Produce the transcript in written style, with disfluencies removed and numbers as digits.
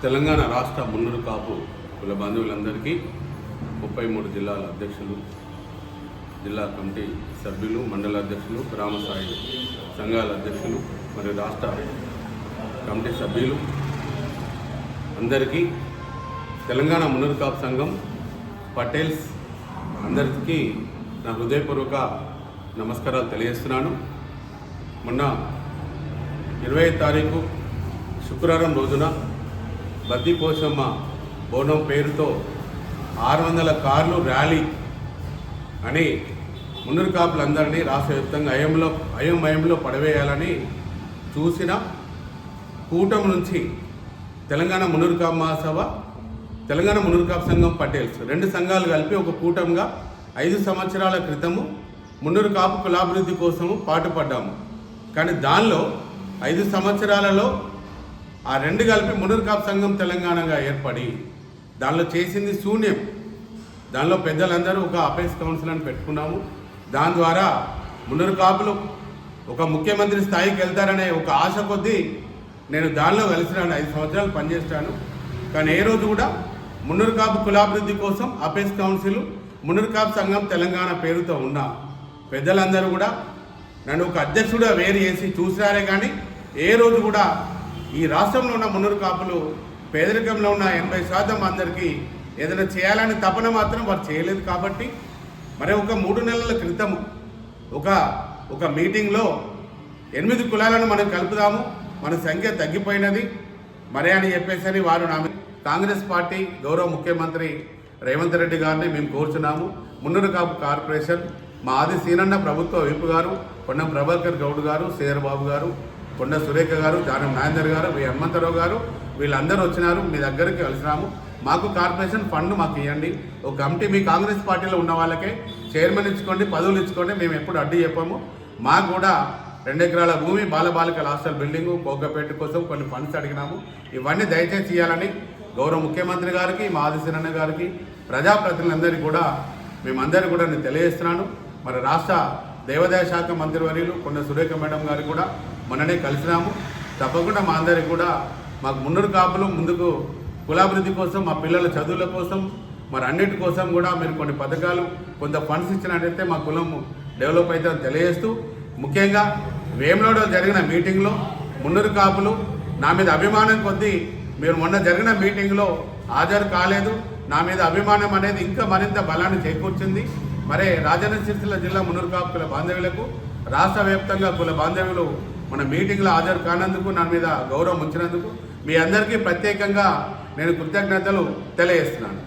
తెలంగాణ రాష్ట్ర మున్నూరు కాపు కుల బంధువులందరికీ 33 జిల్లాల అధ్యక్షులు, జిల్లా కమిటీ సభ్యులు, మండల అధ్యక్షులు, గ్రామ స్థాయి సంఘాల అధ్యక్షులు మరియు రాష్ట్ర కమిటీ సభ్యులు అందరికీ తెలంగాణ మున్నూరు కాపు సంఘం పటేల్స్ అందరికీ నా హృదయపూర్వక నమస్కారాలు తెలియజేస్తున్నాను. మొన్న 20వ తారీఖు శుక్రవారం రోజున బద్ది పోషమ్మ బోనం పేరుతో 600 కార్లు ర్యాలీ అని మున్నూరు కాపులందరినీ రాష్ట్ర వ్యాప్తంగా అయోమయంలో పడవేయాలని చూసిన కూటమి నుంచి తెలంగాణ మున్నూరు కాపు మహాసభ, తెలంగాణ మున్నూరు కాపు సంఘం పటేల్స్ 2 సంఘాలు కలిపి ఒక కూటమిగా 5 సంవత్సరాల క్రితము మున్నూరు కాపు కులాభివృద్ధి కోసము పాటుపడ్డాము. కానీ దానిలో 5 సంవత్సరాలలో ఆ 2 కలిపి మున్నూరు కాపు సంఘం తెలంగాణగా ఏర్పడి దానిలో చేసింది శూన్యం. దానిలో పెద్దలందరూ ఒక అపేస్ కౌన్సిల్ అని పెట్టుకున్నాము. దాని ద్వారా మున్నూరు కాపులు ఒక ముఖ్యమంత్రి స్థాయికి వెళ్తారనే ఒక ఆశ కొద్దీ నేను దానిలో కలిసినాను. 5 సంవత్సరాలు పనిచేస్తాను. కానీ ఏ రోజు కూడా మున్నూరు కాపు కులాభివృద్ధి కోసం అపేస్ కౌన్సిల్, మున్నూరు కాపు సంఘం తెలంగాణ పేరుతో ఉన్న పెద్దలందరూ కూడా నన్ను ఒక అధ్యక్షుడిగా వేరు చేసి చూసినారే కానీ ఏ రోజు కూడా ఈ రాష్ట్రంలో ఉన్న మున్నూరు కాపులు పేదరికంలో ఉన్న 80% అందరికీ ఏదైనా చేయాలని తపన మాత్రం వారు చేయలేదు. కాబట్టి మరి ఒక 3 నెలల క్రితం ఒక మీటింగ్లో 8 కులాలను మనం కలుపుదాము, మన సంఖ్య తగ్గిపోయినది మరి అని చెప్పేసి వారు కాంగ్రెస్ పార్టీ గౌరవ ముఖ్యమంత్రి రేవంత్ రెడ్డి గారిని మేము కోరుచున్నాము. మున్నూరు కాపు కార్పొరేషన్ మా ఆది సీనన్న ప్రభుత్వ వైపు గారు, కొండ ప్రభాకర్ గౌడ్ గారు, సేర్ బాబు గారు, కొండ సురేఖ గారు, జానం నాయందర్ గారు, వి హనుమంతరావు గారు వీళ్ళందరూ వచ్చినారు. మీ దగ్గరికి కలిసినాము. మాకు కార్పొరేషన్ ఫండ్ మాకు ఇవ్వండి, ఒక కమిటీ మీ కాంగ్రెస్ పార్టీలో ఉన్న వాళ్ళకే చైర్మన్ ఇచ్చుకోండి, పదవులు ఇచ్చుకోండి, మేము ఎప్పుడు అడ్డు చెప్పాము. మాకు కూడా 2 ఎకరాల భూమి, బాలబాలికల హాస్టల్ బిల్డింగు, కోకపేట కోసం కొన్ని ఫండ్స్ అడిగినాము. ఇవన్నీ దయచేసి ఇవ్వాలని గౌరవ ముఖ్యమంత్రి గారికి, మా ఆదిశీనన్న గారికి, ప్రజాప్రతినిధులందరికీ కూడా మేమందరూ కూడా నేను తెలియజేస్తున్నాను. మరి రాష్ట్ర దేవాదాయ శాఖ మంత్రివర్యులు కొండ సురేఖ మేడం గారికి కూడా మొన్ననే కలిసినాము. తప్పకుండా మా అందరికి కూడా మాకు మున్నూరు కాపులు ముందుకు కులాభివృద్ధి కోసం, మా పిల్లల చదువుల కోసం, మరి అన్నిటి కోసం కూడా మీరు కొన్ని పథకాలు, కొంత ఫండ్స్ ఇచ్చినట్టయితే మా కులం డెవలప్ అవుతుందని తెలియజేస్తూ, ముఖ్యంగా వేములవాడలో జరిగిన మీటింగ్లో మున్నూరు కాపులు నా మీద అభిమానం కొద్దీ మీరు మొన్న జరిగిన మీటింగ్లో హాజరు కాలేదు. నా మీద అభిమానం అనేది ఇంకా మరింత బలాన్ని చేకూర్చింది. మరి రాజన్న సిరిసిల్ల జిల్లా మున్నూరు కాపు కుల బాంధవ్యులకు రాష్ట్ర వ్యాప్తంగా కుల బాంధవ్యులు మన మీటింగ్లో హాజరు కానందుకు, నా మీద గౌరవం ఉంచినందుకు మీ అందరికీ ప్రత్యేకంగా నేను కృతజ్ఞతలు తెలియజేస్తున్నాను.